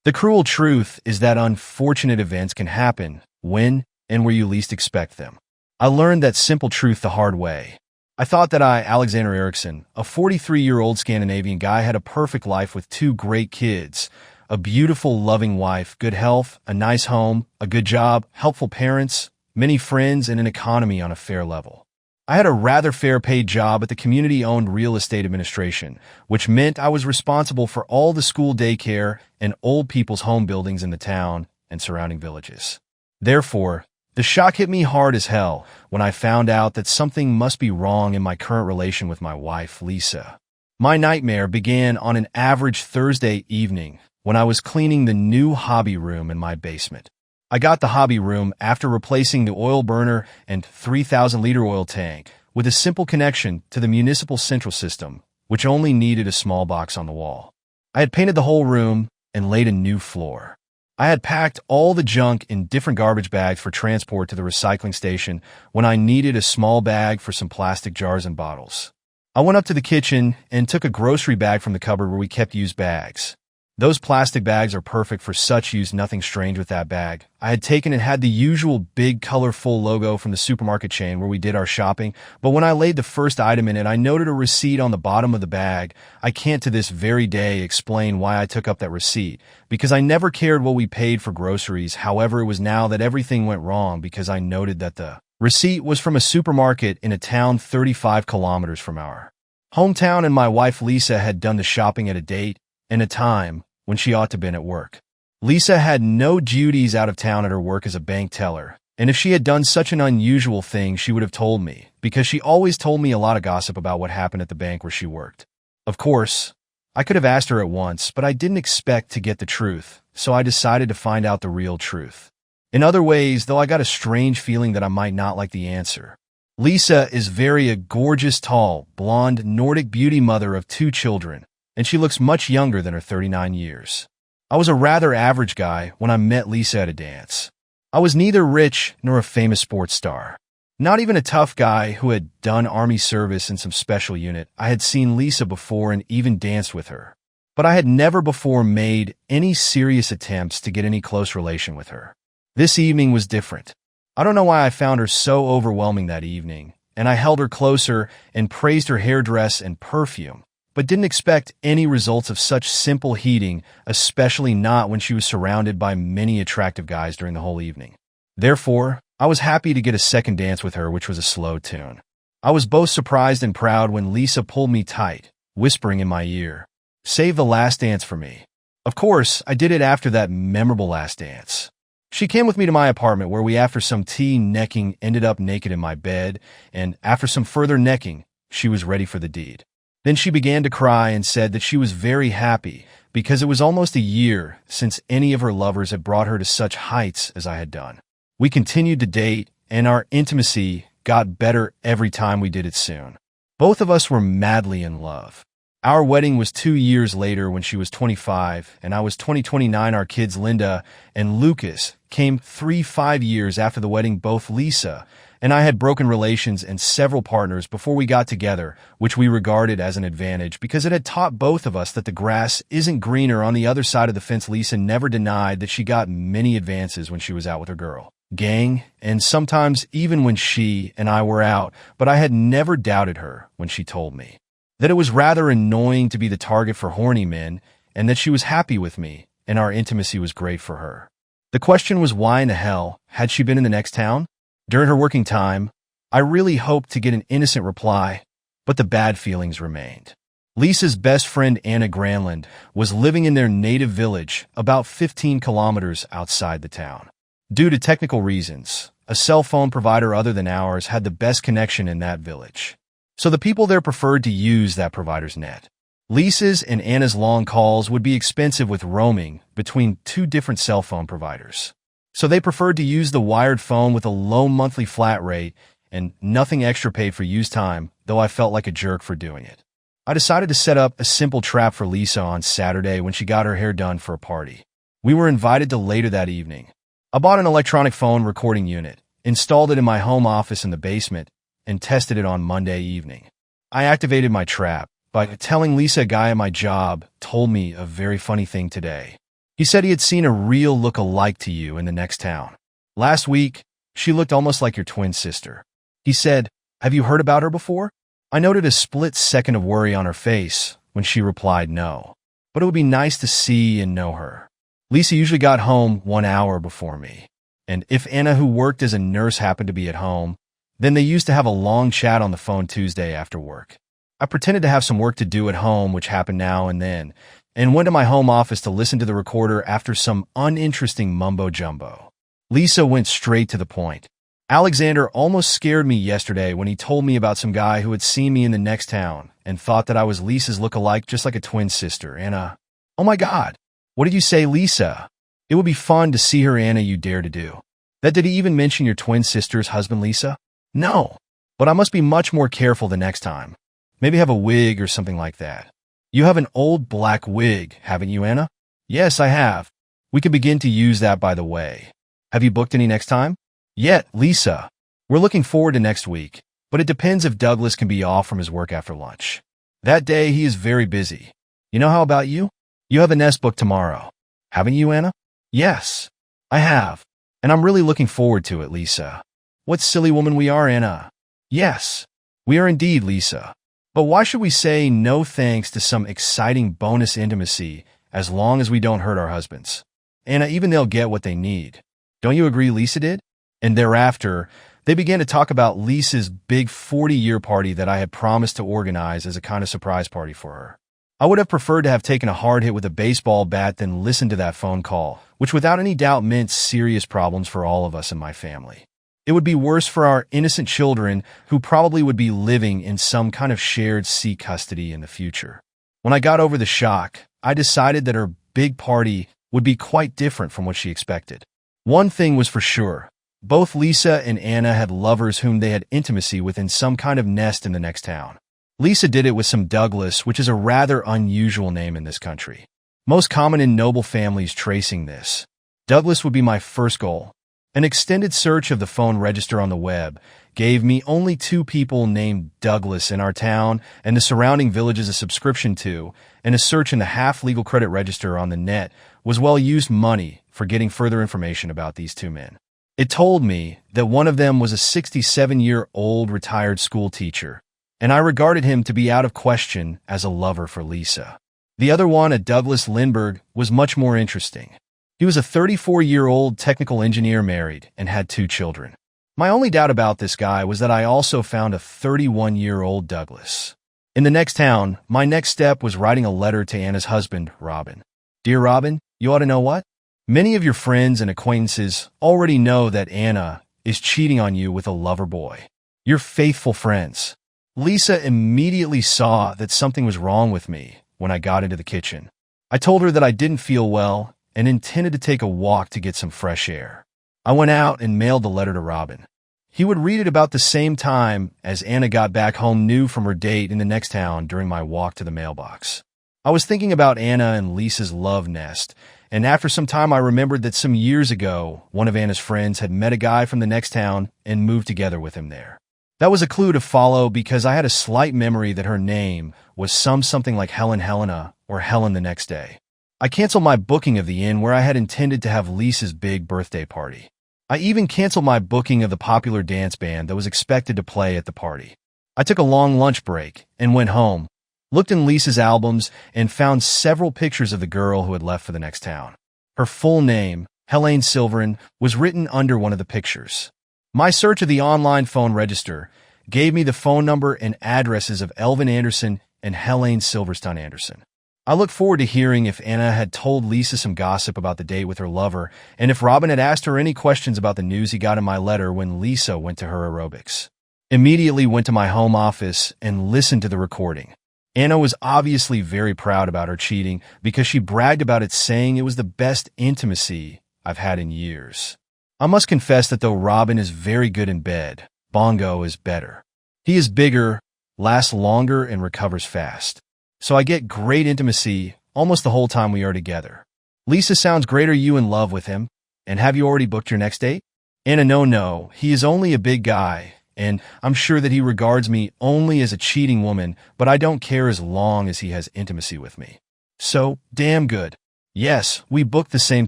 The cruel truth is that unfortunate events can happen when and where you least expect them. I learned that simple truth the hard way. I thought that Alexander Eriksson, a 43-year-old Scandinavian guy, had a perfect life with two great kids, a beautiful, loving wife, good health, a nice home, a good job, helpful parents, many friends, and an economy on a fair level. I had a rather fair-paid job at the community-owned real estate administration, which meant I was responsible for all the school daycare and old people's home buildings in the town and surrounding villages. Therefore, the shock hit me hard as hell when I found out that something must be wrong in my current relation with my wife, Lisa. My nightmare began on an average Thursday evening when I was cleaning the new hobby room in my basement. I got the hobby room after replacing the oil burner and 3,000-liter oil tank with a simple connection to the municipal central system, which only needed a small box on the wall. I had painted the whole room and laid a new floor. I had packed all the junk in different garbage bags for transport to the recycling station when I needed a small bag for some plastic jars and bottles. I went up to the kitchen and took a grocery bag from the cupboard where we kept used bags. Those plastic bags are perfect for such use, nothing strange with that bag. I had taken and had the usual big colorful logo from the supermarket chain where we did our shopping, but when I laid the first item in it, I noted a receipt on the bottom of the bag. I can't to this very day explain why I took up that receipt, because I never cared what we paid for groceries. However, it was now that everything went wrong because I noted that the receipt was from a supermarket in a town 35 kilometers from our hometown, and my wife Lisa had done the shopping at a date and a time when she ought to have been at work. Lisa had no duties out of town at her work as a bank teller, and if she had done such an unusual thing, she would have told me, because she always told me a lot of gossip about what happened at the bank where she worked. Of course, I could have asked her at once, but I didn't expect to get the truth, so I decided to find out the real truth. In other ways, though, I got a strange feeling that I might not like the answer. Lisa is a gorgeous, tall, blonde, Nordic beauty mother of two children, and she looks much younger than her 39 years. I was a rather average guy when I met Lisa at a dance. I was neither rich nor a famous sports star. Not even a tough guy who had done army service in some special unit. I had seen Lisa before and even danced with her, but I had never before made any serious attempts to get any close relation with her. This evening was different. I don't know why I found her so overwhelming that evening, and I held her closer and praised her hairdress and perfume, but didn't expect any results of such simple heating, especially not when she was surrounded by many attractive guys during the whole evening. Therefore, I was happy to get a second dance with her, which was a slow tune. I was both surprised and proud when Lisa pulled me tight, whispering in my ear, "Save the last dance for me." Of course, I did it after that memorable last dance. She came with me to my apartment where we, after some tea necking, ended up naked in my bed, and after some further necking, she was ready for the deed. Then she began to cry and said that she was very happy because it was almost a year since any of her lovers had brought her to such heights as I had done. We continued to date, and our intimacy got better every time we did it soon. Both of us were madly in love. Our wedding was 2 years later when she was 25, and I was 29. Our kids, Linda and Lucas, came 5 years after the wedding. Both Lisa and I had broken relations and several partners before we got together, which we regarded as an advantage because it had taught both of us that the grass isn't greener on the other side of the fence. Lisa never denied that she got many advances when she was out with her girl gang, and sometimes even when she and I were out, but I had never doubted her when she told me that it was rather annoying to be the target for horny men and that she was happy with me and our intimacy was great for her. The question was, why in the hell had she been in the next town? During her working time, I really hoped to get an innocent reply, but the bad feelings remained. Lisa's best friend, Anna Granlund, was living in their native village about 15 kilometers outside the town. Due to technical reasons, a cell phone provider other than ours had the best connection in that village, so the people there preferred to use that provider's net. Lisa's and Anna's long calls would be expensive with roaming between two different cell phone providers, so they preferred to use the wired phone with a low monthly flat rate and nothing extra paid for use time, though I felt like a jerk for doing it. I decided to set up a simple trap for Lisa on Saturday when she got her hair done for a party. We were invited to later that evening. I bought an electronic phone recording unit, installed it in my home office in the basement, and tested it on Monday evening. I activated my trap by telling Lisa a guy at my job told me a very funny thing today. He said he had seen a real look-alike to you in the next town. Last week, she looked almost like your twin sister. He said, "Have you heard about her before?" I noted a split second of worry on her face when she replied no. But it would be nice to see and know her. Lisa usually got home 1 hour before me. And if Anna, who worked as a nurse, happened to be at home, then they used to have a long chat on the phone Tuesday after work. I pretended to have some work to do at home, which happened now and then, and went to my home office to listen to the recorder after some uninteresting mumbo-jumbo. Lisa went straight to the point. Alexander almost scared me yesterday when he told me about some guy who had seen me in the next town and thought that I was Lisa's look-alike, just like a twin sister. Anna, oh my God, what did you say, Lisa? It would be fun to see her, Anna, you dare to do. That did he even mention your twin sister's husband, Lisa? No, but I must be much more careful the next time. Maybe have a wig or something like that. You have an old black wig, haven't you, Anna? Yes, I have. We could begin to use that, by the way. Have you booked any next time? Yet, Lisa. We're looking forward to next week, but it depends if Douglas can be off from his work after lunch. That day, he is very busy. You know, how about you? You have a nest booked tomorrow. Haven't you, Anna? Yes, I have. And I'm really looking forward to it, Lisa. What silly woman we are, Anna. Yes, we are indeed, Lisa. But why should we say no thanks to some exciting bonus intimacy as long as we don't hurt our husbands? Anna, even they'll get what they need. Don't you agree Lisa did? And thereafter, they began to talk about Lisa's big 40-year party that I had promised to organize as a kind of surprise party for her. I would have preferred to have taken a hard hit with a baseball bat than listen to that phone call, which without any doubt meant serious problems for all of us in my family. It would be worse for our innocent children, who probably would be living in some kind of shared sea custody in the future. When I got over the shock, I decided that her big party would be quite different from what she expected. One thing was for sure. Both Lisa and Anna had lovers whom they had intimacy with in some kind of nest in the next town. Lisa did it with some Douglas, which is a rather unusual name in this country. Most common in noble families tracing this. Douglas would be my first goal. An extended search of the phone register on the web gave me only 2 people named Douglas in our town and the surrounding villages a subscription to, and a search in the half-legal credit register on the net was well-used money for getting further information about these 2 men. It told me that one of them was a 67-year-old retired school teacher, and I regarded him to be out of question as a lover for Lisa. The other one, a Douglas Lindbergh, was much more interesting. He was a 34-year-old technical engineer married and had 2 children. My only doubt about this guy was that I also found a 31-year-old Douglas. In the next town, my next step was writing a letter to Anna's husband, Robin. Dear Robin, you ought to know what? Many of your friends and acquaintances already know that Anna is cheating on you with a lover boy. Your faithful friends. Lisa immediately saw that something was wrong with me when I got into the kitchen. I told her that I didn't feel well and intended to take a walk to get some fresh air. I went out and mailed the letter to Robin. He would read it about the same time as Anna got back home new from her date in the next town during my walk to the mailbox. I was thinking about Anna and Lisa's love nest, and after some time I remembered that some years ago, one of Anna's friends had met a guy from the next town and moved together with him there. That was a clue to follow because I had a slight memory that her name was something like Helen Helena or Helen the next day. I canceled my booking of the inn where I had intended to have Lisa's big birthday party. I even canceled my booking of the popular dance band that was expected to play at the party. I took a long lunch break and went home, looked in Lisa's albums, and found several pictures of the girl who had left for the next town. Her full name, Helene Silverin, was written under one of the pictures. My search of the online phone register gave me the phone number and addresses of Elvin Anderson and Helene Silverstein Anderson. I looked forward to hearing if Anna had told Lisa some gossip about the date with her lover, and if Robin had asked her any questions about the news he got in my letter when Lisa went to her aerobics. Immediately went to my home office and listened to the recording. Anna was obviously very proud about her cheating because she bragged about it, saying it was the best intimacy I've had in years. I must confess that though Robin is very good in bed, Bongo is better. He is bigger, lasts longer, and recovers fast. So I get great intimacy almost the whole time we are together. Lisa sounds great. Are you in love with him? And have you already booked your next date? Anna, no, he is only a big guy, and I'm sure that he regards me only as a cheating woman, but I don't care as long as he has intimacy with me. So, damn good. Yes, we booked the same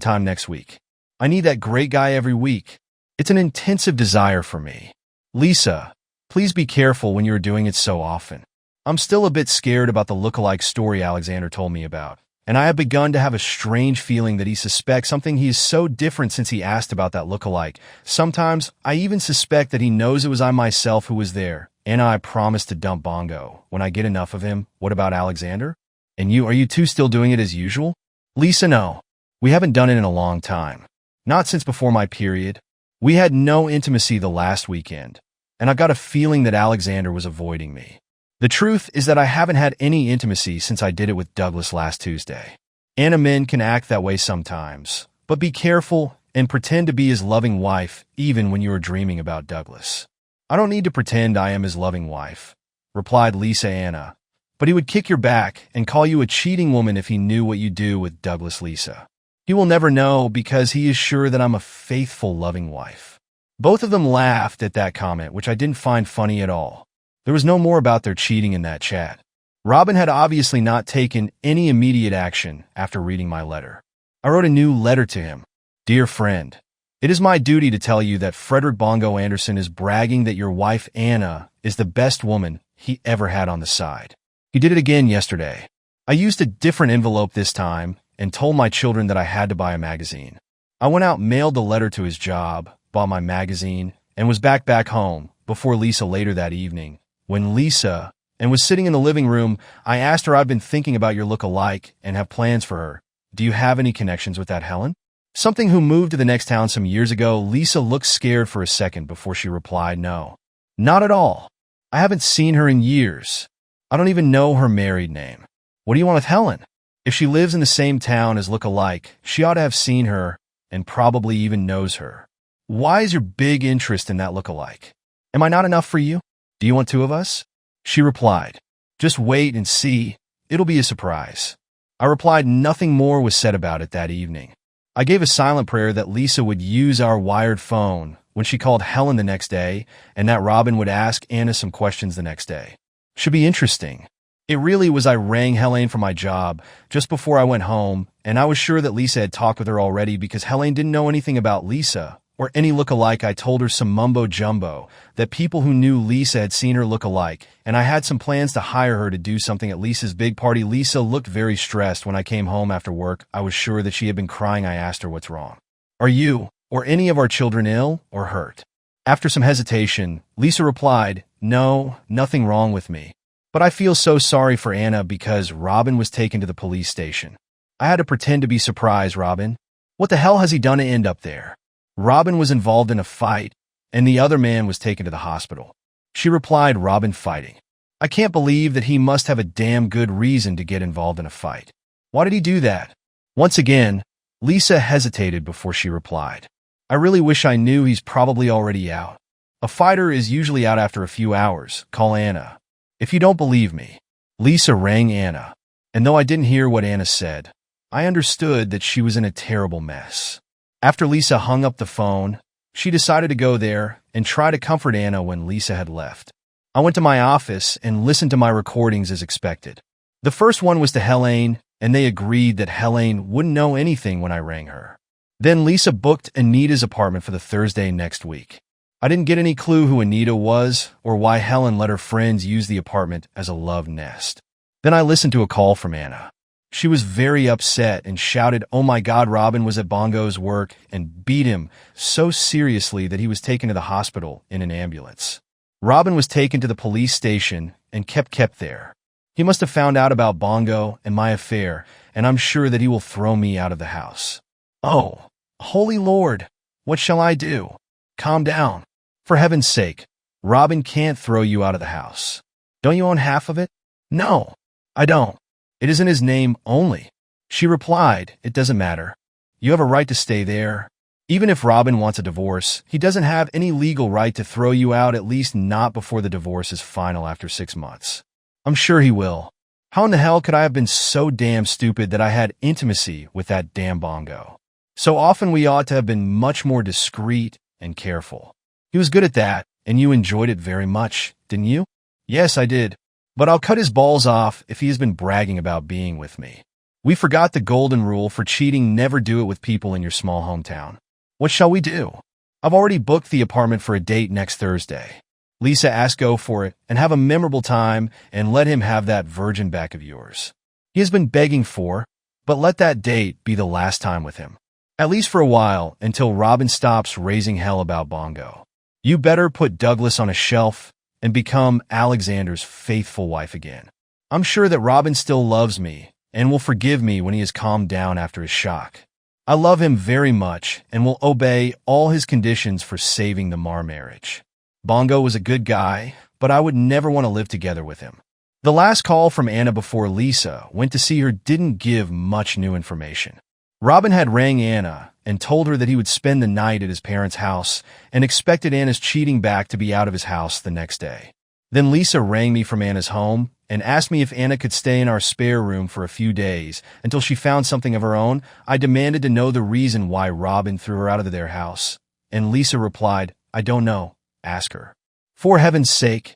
time next week. I need that great guy every week. It's an intensive desire for me. Lisa, please be careful when you're doing it so often. I'm still a bit scared about the lookalike story Alexander told me about, and I have begun to have a strange feeling that he suspects something. He is so different since he asked about that lookalike. Sometimes, I even suspect that he knows it was I myself who was there. Anna, I promised to dump Bongo when I get enough of him. What about Alexander? And you, are you two still doing it as usual? Lisa, no. We haven't done it in a long time. Not since before my period. We had no intimacy the last weekend, and I've got a feeling that Alexander was avoiding me. The truth is that I haven't had any intimacy since I did it with Douglas last Tuesday. Anna, men can act that way sometimes, but be careful and pretend to be his loving wife even when you are dreaming about Douglas. I don't need to pretend I am his loving wife, replied Lisa Anna, but he would kick your back and call you a cheating woman if he knew what you do with Douglas. Lisa. He will never know because he is sure that I'm a faithful, loving wife. Both of them laughed at that comment, which I didn't find funny at all. There was no more about their cheating in that chat. Robin had obviously not taken any immediate action after reading my letter. I wrote a new letter to him. Dear friend, it is my duty to tell you that Frederick Bongo Anderson is bragging that your wife Anna is the best woman he ever had on the side. He did it again yesterday. I used a different envelope this time and told my children that I had to buy a magazine. I went out, mailed the letter to his job, bought my magazine, and was back home before Lisa later that evening. When Lisa was sitting in the living room, I asked her, I've been thinking about your look-alike and have plans for her. Do you have any connections with that Helen? Something who moved to the next town some years ago. Lisa looked scared for a second before she replied, no, not at all. I haven't seen her in years. I don't even know her married name. What do you want with Helen? If she lives in the same town as look-alike, she ought to have seen her and probably even knows her. Why is your big interest in that look-alike? Am I not enough for you? Do you want two of us? She replied, just wait and see. It'll be a surprise. I replied nothing more was said about it that evening. I gave a silent prayer that Lisa would use our wired phone when she called Helen the next day and that Robin would ask Anna some questions the next day. Should be interesting. It really was. I rang Helene from my job just before I went home, and I was sure that Lisa had talked with her already because Helene didn't know anything about Lisa or any look-alike. I told her some mumbo-jumbo, that people who knew Lisa had seen her look-alike, and I had some plans to hire her to do something at Lisa's big party. Lisa looked very stressed when I came home after work. I was sure that she had been crying. I asked her, what's wrong? Are you or any of our children ill or hurt? After some hesitation, Lisa replied, no, nothing wrong with me. But I feel so sorry for Anna because Robin was taken to the police station. I had to pretend to be surprised. Robin? What the hell has he done to end up there? Robin was involved in a fight, and the other man was taken to the hospital. She replied, Robin fighting. I can't believe that. He must have a damn good reason to get involved in a fight. Why did he do that? Once again, Lisa hesitated before she replied. I really wish I knew. He's probably already out. A fighter is usually out after a few hours. Call Anna. If you don't believe me. Lisa rang Anna, and though I didn't hear what Anna said, I understood that she was in a terrible mess. After Lisa hung up the phone, she decided to go there and try to comfort Anna when Lisa had left. I went to my office and listened to my recordings as expected. The first one was to Helene, and they agreed that Helene wouldn't know anything when I rang her. Then Lisa booked Anita's apartment for the Thursday next week. I didn't get any clue who Anita was or why Helen let her friends use the apartment as a love nest. Then I listened to a call from Anna. She was very upset and shouted, oh my God, Robin was at Bongo's work and beat him so seriously that he was taken to the hospital in an ambulance. Robin was taken to the police station and kept there. He must have found out about Bongo and my affair, and I'm sure that he will throw me out of the house. Oh, holy Lord, what shall I do? Calm down. For heaven's sake, Robin can't throw you out of the house. Don't you own half of it? No, I don't. It is in his name only. She replied, it doesn't matter. You have a right to stay there. Even if Robin wants a divorce, he doesn't have any legal right to throw you out, at least not before the divorce is final after 6 months. I'm sure he will. How in the hell could I have been so damn stupid that I had intimacy with that damn Bongo? So often we ought to have been much more discreet and careful. He was good at that, and you enjoyed it very much, didn't you? Yes, I did. But I'll cut his balls off if he has been bragging about being with me. We forgot the golden rule for cheating: never do it with people in your small hometown. What shall we do? I've already booked the apartment for a date next Thursday. Lisa asked, go for it and have a memorable time and let him have that virgin back of yours. He has been begging for, but let that date be the last time with him. At least for a while, until Robin stops raising hell about Bongo. You better put Douglas on a shelf and become Alexander's faithful wife again. I'm sure that Robin still loves me and will forgive me when he has calmed down after his shock. I love him very much and will obey all his conditions for saving the Marr marriage. Bongo was a good guy, but I would never want to live together with him. The last call from Anna before Lisa went to see her didn't give much new information. Robin had rang Anna and told her that he would spend the night at his parents' house and expected Anna's cheating back to be out of his house the next day. Then Lisa rang me from Anna's home and asked me if Anna could stay in our spare room for a few days until she found something of her own. I demanded to know the reason why Robin threw her out of their house, and Lisa replied, I don't know, ask her. For heaven's sake,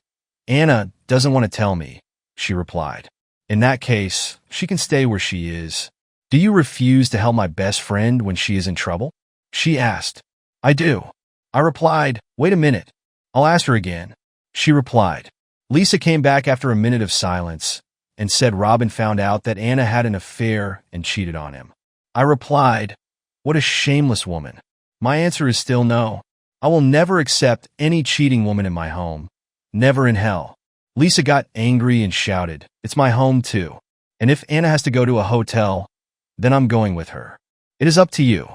Anna doesn't want to tell me, she replied. In that case, she can stay where she is. Do you refuse to help my best friend when she is in trouble? She asked. I do. I replied, wait a minute. I'll ask her again. She replied. Lisa came back after a minute of silence and said Robin found out that Anna had an affair and cheated on him. I replied, what a shameless woman. My answer is still no. I will never accept any cheating woman in my home. Never in hell. Lisa got angry and shouted, it's my home too. And if Anna has to go to a hotel, then I'm going with her. It is up to you.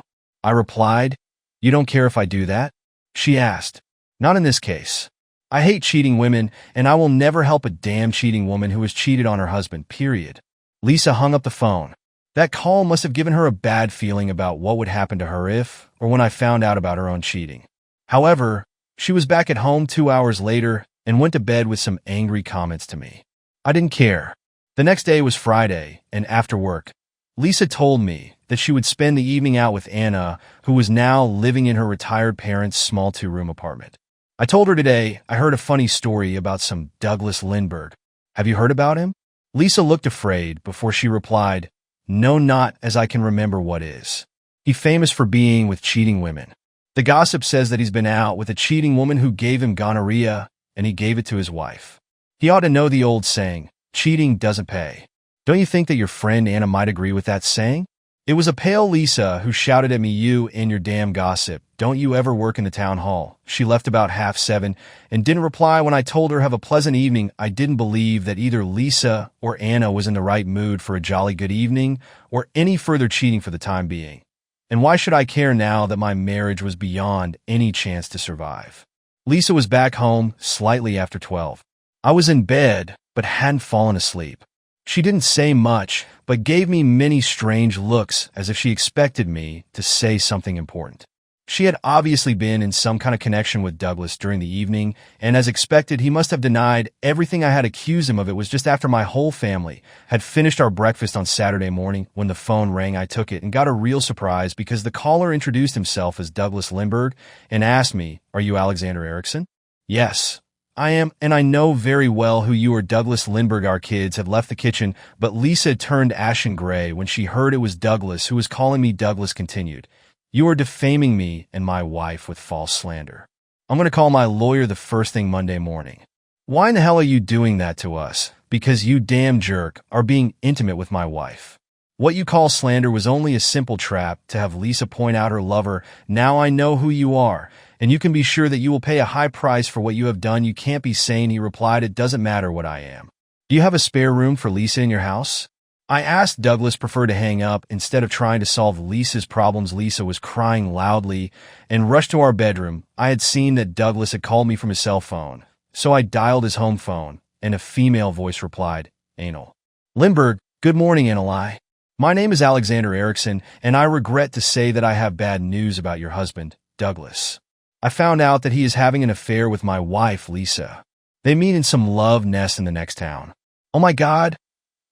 I replied, you don't care if I do that? She asked, not in this case. I hate cheating women, and I will never help a damn cheating woman who has cheated on her husband, period. Lisa hung up the phone. That call must have given her a bad feeling about what would happen to her if or when I found out about her own cheating. However, she was back at home 2 hours later and went to bed with some angry comments to me. I didn't care. The next day was Friday, and after work, Lisa told me that she would spend the evening out with Anna, who was now living in her retired parents' small 2-room apartment. I told her today I heard a funny story about some Douglas Lindbergh. Have you heard about him? Lisa looked afraid before she replied, no, not as I can remember what is. He's famous for being with cheating women. The gossip says that he's been out with a cheating woman who gave him gonorrhea, and he gave it to his wife. He ought to know the old saying, cheating doesn't pay. Don't you think that your friend Anna might agree with that saying? It was a pale Lisa who shouted at me, you and your damn gossip. Don't you ever work in the town hall? She left about 7:30 and didn't reply when I told her have a pleasant evening. I didn't believe that either Lisa or Anna was in the right mood for a jolly good evening or any further cheating for the time being. And why should I care now that my marriage was beyond any chance to survive? Lisa was back home slightly after 12. I was in bed, but hadn't fallen asleep. She didn't say much, but gave me many strange looks as if she expected me to say something important. She had obviously been in some kind of connection with Douglas during the evening, and as expected, he must have denied everything I had accused him of. It was just after my whole family had finished our breakfast on Saturday morning when the phone rang. I took it and got a real surprise because the caller introduced himself as Douglas Lindbergh and asked me, are you Alexander Erickson? Yes. I am, and I know very well who you are, Douglas Lindbergh. Our kids had left the kitchen, but Lisa turned ashen gray when she heard it was Douglas who was calling me. Douglas continued, you are defaming me and my wife with false slander. I'm going to call my lawyer the first thing Monday morning. Why in the hell are you doing that to us? Because you damn jerk are being intimate with my wife. What you call slander was only a simple trap to have Lisa point out her lover. Now I know who you are, and you can be sure that you will pay a high price for what you have done. You can't be sane. He replied, it doesn't matter what I am. Do you have a spare room for Lisa in your house? I asked. Douglas preferred to hang up instead of trying to solve Lisa's problems. Lisa was crying loudly and rushed to our bedroom. I had seen that Douglas had called me from his cell phone, so I dialed his home phone, and a female voice replied, Anal. Lindbergh, good morning, Anali. My name is Alexander Erickson, and I regret to say that I have bad news about your husband, Douglas. I found out that he is having an affair with my wife, Lisa. They meet in some love nest in the next town. Oh my God,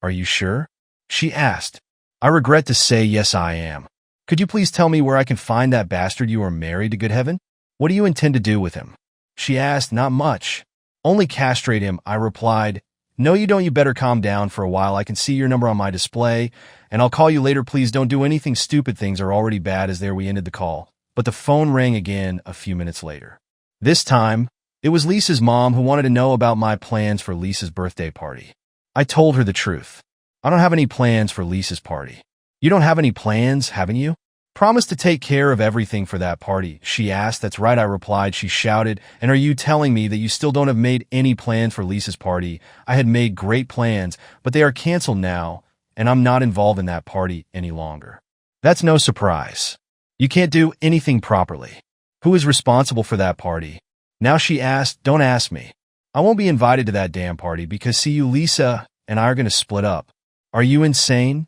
are you sure? She asked. I regret to say yes, I am. Could you please tell me where I can find that bastard you are married to, good heaven? What do you intend to do with him? She asked. Not much. Only castrate him, I replied. No, you don't. You better calm down for a while. I can see your number on my display, and I'll call you later. Please don't do anything stupid. Things are already bad as there. We ended the call. But the phone rang again a few minutes later. This time, it was Lisa's mom who wanted to know about my plans for Lisa's birthday party. I told her the truth. I don't have any plans for Lisa's party. You don't have any plans, haven't you? Promise to take care of everything for that party, she asked. That's right, I replied. She shouted, and are you telling me that you still don't have made any plans for Lisa's party? I had made great plans, but they are canceled now, and I'm not involved in that party any longer. That's no surprise. You can't do anything properly. Who is responsible for that party? Now she asked, don't ask me. I won't be invited to that damn party because see you, Lisa and I are going to split up. Are you insane?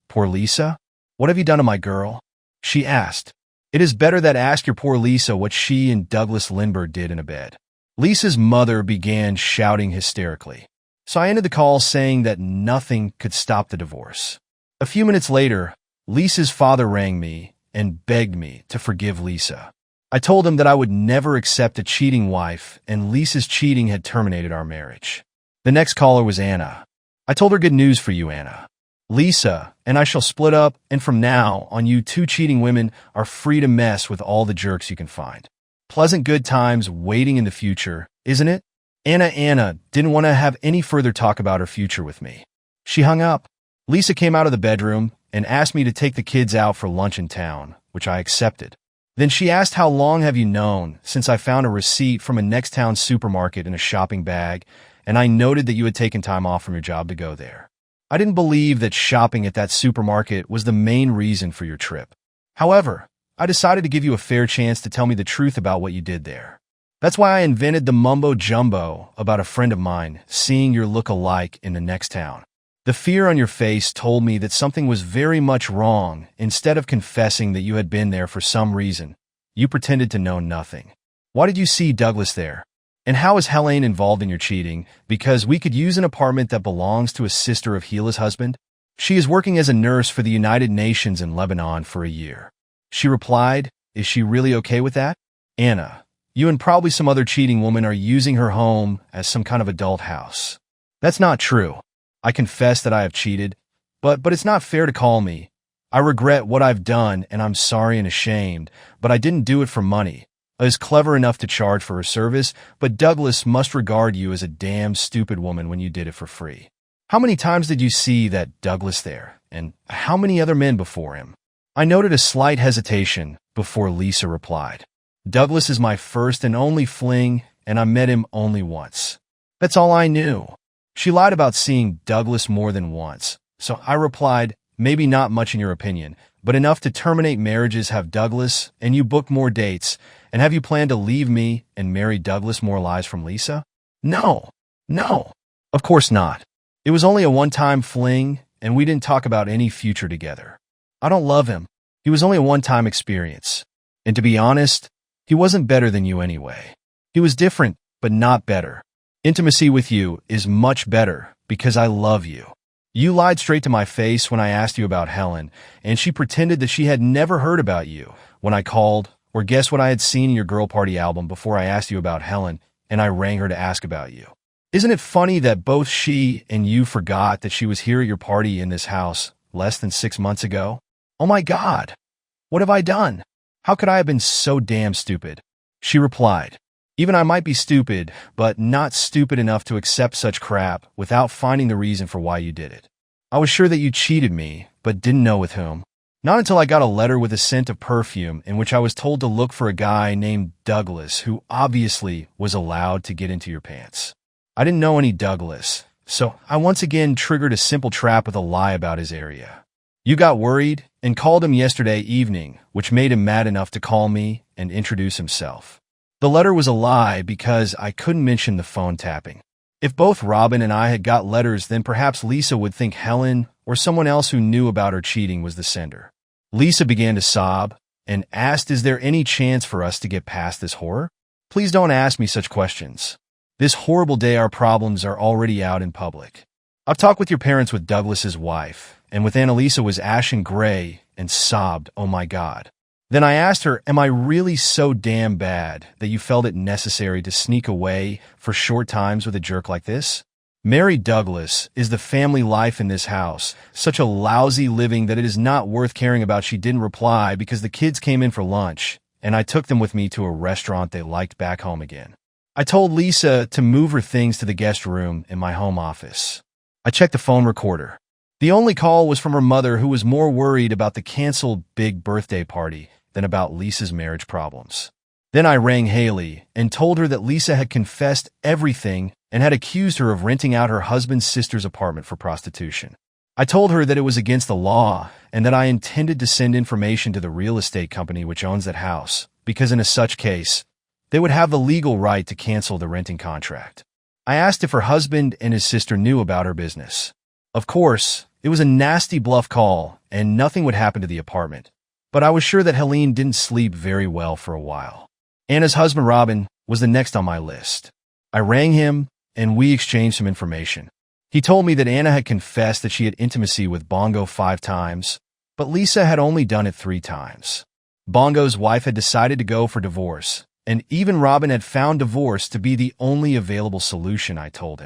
Poor Lisa? What have you done to my girl? She asked. It is better that ask your poor Lisa what she and Douglas Lindbergh did in a bed. Lisa's mother began shouting hysterically. So I ended the call saying that nothing could stop the divorce. A few minutes later, Lisa's father rang me and begged me to forgive Lisa. I told him that I would never accept a cheating wife and Lisa's cheating had terminated our marriage. The next caller was Anna. I told her good news for you, Anna. Lisa and I shall split up, and from now on you two cheating women are free to mess with all the jerks you can find. Pleasant good times waiting in the future, isn't it? Anna didn't want to have any further talk about her future with me. She hung up. Lisa came out of the bedroom and asked me to take the kids out for lunch in town, which I accepted. Then she asked, how long have you known, since I found a receipt from a next town supermarket in a shopping bag, and I noted that you had taken time off from your job to go there. I didn't believe that shopping at that supermarket was the main reason for your trip. However, I decided to give you a fair chance to tell me the truth about what you did there. That's why I invented the mumbo-jumbo about a friend of mine seeing your look-alike in the next town. The fear on your face told me that something was very much wrong. Instead of confessing that you had been there for some reason, you pretended to know nothing. Why did you see Douglas there? And how is Helene involved in your cheating? Because we could use an apartment that belongs to a sister of Gila's husband. She is working as a nurse for the United Nations in Lebanon for a year. She replied, is she really okay with that? Anna, you and probably some other cheating woman are using her home as some kind of adult house. That's not true. I confess that I have cheated, but it's not fair to call me. I regret what I've done and I'm sorry and ashamed, but I didn't do it for money. I was clever enough to charge for her service, but Douglas must regard you as a damn stupid woman when you did it for free. How many times did you see that Douglas there, and how many other men before him? I noted a slight hesitation before Lisa replied. Douglas is my first and only fling, and I met him only once. That's all I knew. She lied about seeing Douglas more than once, so I replied, maybe not much in your opinion, but enough to terminate marriages. Have Douglas and you book more dates, and have you planned to leave me and marry Douglas? More lies from Lisa? No, of course not. It was only a one-time fling, and we didn't talk about any future together. I don't love him. He was only a one-time experience. And to be honest, he wasn't better than you anyway. He was different, but not better. Intimacy with you is much better because I love you. You lied straight to my face when I asked you about Helen, and she pretended that she had never heard about you when I called, or guess what I had seen in your girl party album before I asked you about Helen, and I rang her to ask about you. Isn't it funny that both she and you forgot that she was here at your party in this house less than 6 months ago? Oh my God, what have I done? How could I have been so damn stupid? She replied, even I might be stupid, but not stupid enough to accept such crap without finding the reason for why you did it. I was sure that you cheated me, but didn't know with whom. Not until I got a letter with a scent of perfume in which I was told to look for a guy named Douglas who obviously was allowed to get into your pants. I didn't know any Douglas, so I once again triggered a simple trap with a lie about his area. You got worried and called him yesterday evening, which made him mad enough to call me and introduce himself. The letter was a lie because I couldn't mention the phone tapping. If both Robin and I had got letters, then perhaps Lisa would think Helen or someone else who knew about her cheating was the sender. Lisa began to sob and asked, is there any chance for us to get past this horror? Please don't ask me such questions. This horrible day our problems are already out in public. I've talked with your parents, with Douglas's wife, and with Annalisa was ashen gray and sobbed, oh my God. Then I asked her, am I really so damn bad that you felt it necessary to sneak away for short times with a jerk like this? Mary Douglas, is the family life in this house such a lousy living that it is not worth caring about? She didn't reply because the kids came in for lunch, and I took them with me to a restaurant they liked back home again. I told Lisa to move her things to the guest room in my home office. I checked the phone recorder. The only call was from her mother, who was more worried about the canceled big birthday party than about Lisa's marriage problems. Then I rang Haley and told her that Lisa had confessed everything and had accused her of renting out her husband's sister's apartment for prostitution. I told her that it was against the law and that I intended to send information to the real estate company which owns that house, because in such case, they would have the legal right to cancel the renting contract. I asked if her husband and his sister knew about her business. Of course, it was a nasty bluff call and nothing would happen to the apartment, but I was sure that Helene didn't sleep very well for a while. Anna's husband, Robin, was the next on my list. I rang him, and we exchanged some information. He told me that Anna had confessed that she had intimacy with Bongo 5 times, but Lisa had only done it 3 times. Bongo's wife had decided to go for divorce, and even Robin had found divorce to be the only available solution. I told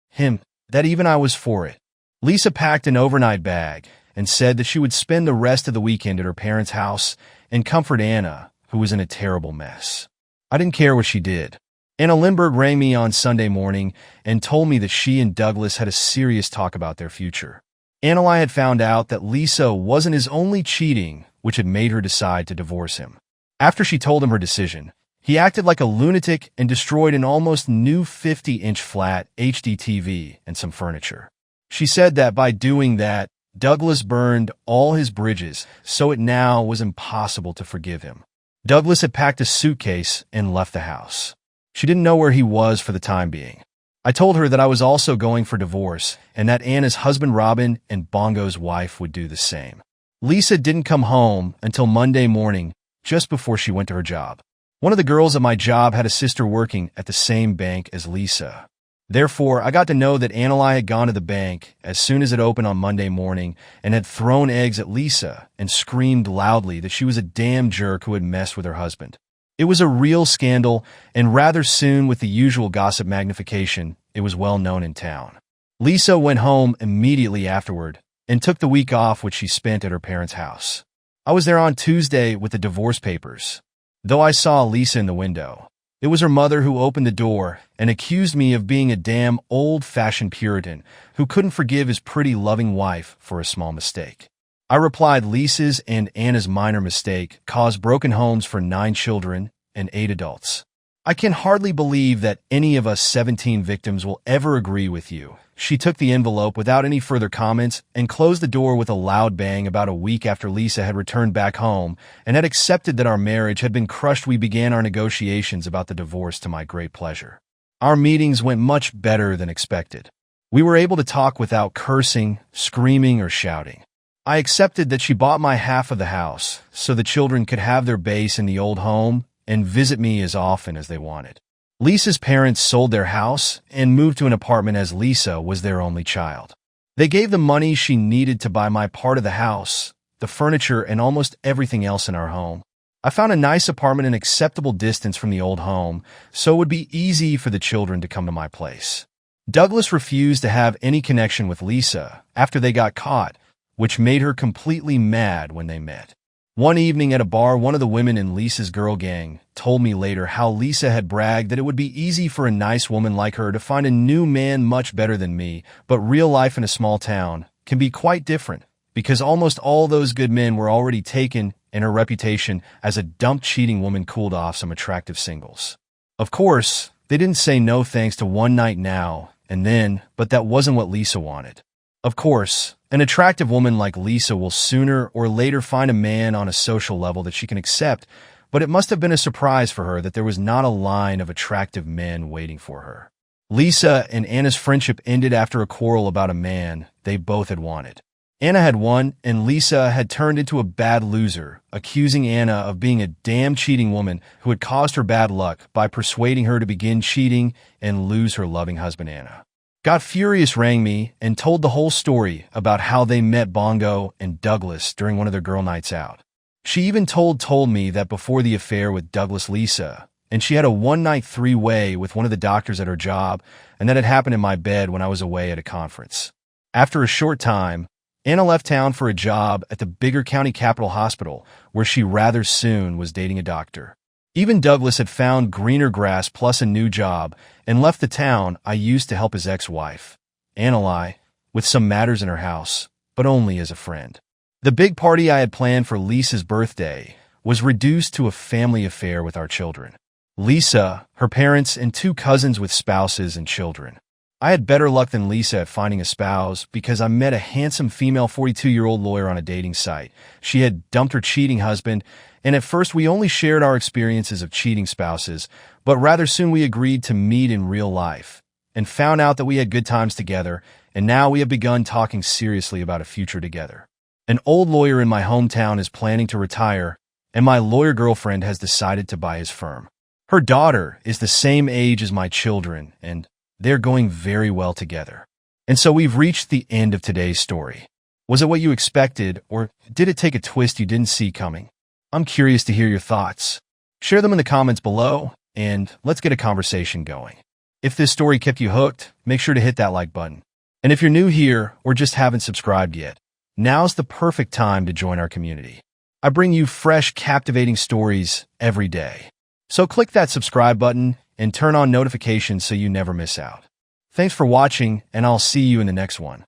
him that even I was for it. Lisa packed an overnight bag and said that she would spend the rest of the weekend at her parents' house and comfort Anna, who was in a terrible mess. I didn't care what she did. Anna Lindbergh rang me on Sunday morning and told me that she and Douglas had a serious talk about their future. Anna had found out that Lisa wasn't his only cheating, which had made her decide to divorce him. After she told him her decision, he acted like a lunatic and destroyed an almost new 50-inch flat HD TV and some furniture. She said that by doing that, Douglas burned all his bridges, so it now was impossible to forgive him. Douglas had packed a suitcase and left the house. She didn't know where he was for the time being. I told her that I was also going for divorce and that Anna's husband Robin and Bongo's wife would do the same. Lisa didn't come home until Monday morning, just before she went to her job. One of the girls at my job had a sister working at the same bank as Lisa. Therefore, I got to know that Anna had gone to the bank as soon as it opened on Monday morning and had thrown eggs at Lisa and screamed loudly that she was a damn jerk who had messed with her husband. It was a real scandal, and rather soon, with the usual gossip magnification, it was well known in town. Lisa went home immediately afterward and took the week off, which she spent at her parents' house. I was there on Tuesday with the divorce papers. Though I saw Lisa in the window, it was her mother who opened the door and accused me of being a damn old-fashioned Puritan who couldn't forgive his pretty, loving wife for a small mistake. I replied Lisa's and Anna's minor mistake caused broken homes for 9 children and 8 adults. I can hardly believe that any of us 17 victims will ever agree with you. She took the envelope without any further comments and closed the door with a loud bang. About a week after Lisa had returned back home and had accepted that our marriage had been crushed, we began our negotiations about the divorce to my great pleasure. Our meetings went much better than expected. We were able to talk without cursing, screaming, or shouting. I accepted that she bought my half of the house so the children could have their base in the old home and visit me as often as they wanted. Lisa's parents sold their house and moved to an apartment as Lisa was their only child. They gave the money she needed to buy my part of the house, the furniture, and almost everything else in our home. I found a nice apartment in acceptable distance from the old home, so it would be easy for the children to come to my place. Douglas refused to have any connection with Lisa after they got caught, which made her completely mad when they met. One evening at a bar, one of the women in Lisa's girl gang told me later how Lisa had bragged that it would be easy for a nice woman like her to find a new man much better than me, but real life in a small town can be quite different because almost all those good men were already taken and her reputation as a dumb cheating woman cooled off some attractive singles. Of course, they didn't say no thanks to one night now and then, but that wasn't what Lisa wanted. Of course, an attractive woman like Lisa will sooner or later find a man on a social level that she can accept, but it must have been a surprise for her that there was not a line of attractive men waiting for her. Lisa and Anna's friendship ended after a quarrel about a man they both had wanted. Anna had won, and Lisa had turned into a bad loser, accusing Anna of being a damn cheating woman who had caused her bad luck by persuading her to begin cheating and lose her loving husband Anna. Got Furious rang me and told the whole story about how they met Bongo and Douglas during one of their girl nights out. She even told me that before the affair with Douglas, Lisa and she had a one-night three-way with one of the doctors at her job, and that had happened in my bed when I was away at a conference. After a short time, Anna left town for a job at the bigger county capital hospital, where she rather soon was dating a doctor. Even Douglas had found greener grass plus a new job and left the town I used to help his ex-wife, Anna, with some matters in her house, but only as a friend. The big party I had planned for Lisa's birthday was reduced to a family affair with our children. Lisa, her parents, and two cousins with spouses and children. I had better luck than Lisa at finding a spouse because I met a handsome female 42-year-old lawyer on a dating site. She had dumped her cheating husband, and at first we only shared our experiences of cheating spouses, but rather soon we agreed to meet in real life and found out that we had good times together, and now we have begun talking seriously about a future together. An old lawyer in my hometown is planning to retire, and my lawyer girlfriend has decided to buy his firm. Her daughter is the same age as my children, and they're going very well together. And so we've reached the end of today's story. Was it what you expected, or did it take a twist you didn't see coming? I'm curious to hear your thoughts. Share them in the comments below, and let's get a conversation going. If this story kept you hooked, make sure to hit that like button. And if you're new here or just haven't subscribed yet, now's the perfect time to join our community. I bring you fresh, captivating stories every day. So click that subscribe button and turn on notifications so you never miss out. Thanks for watching, and I'll see you in the next one.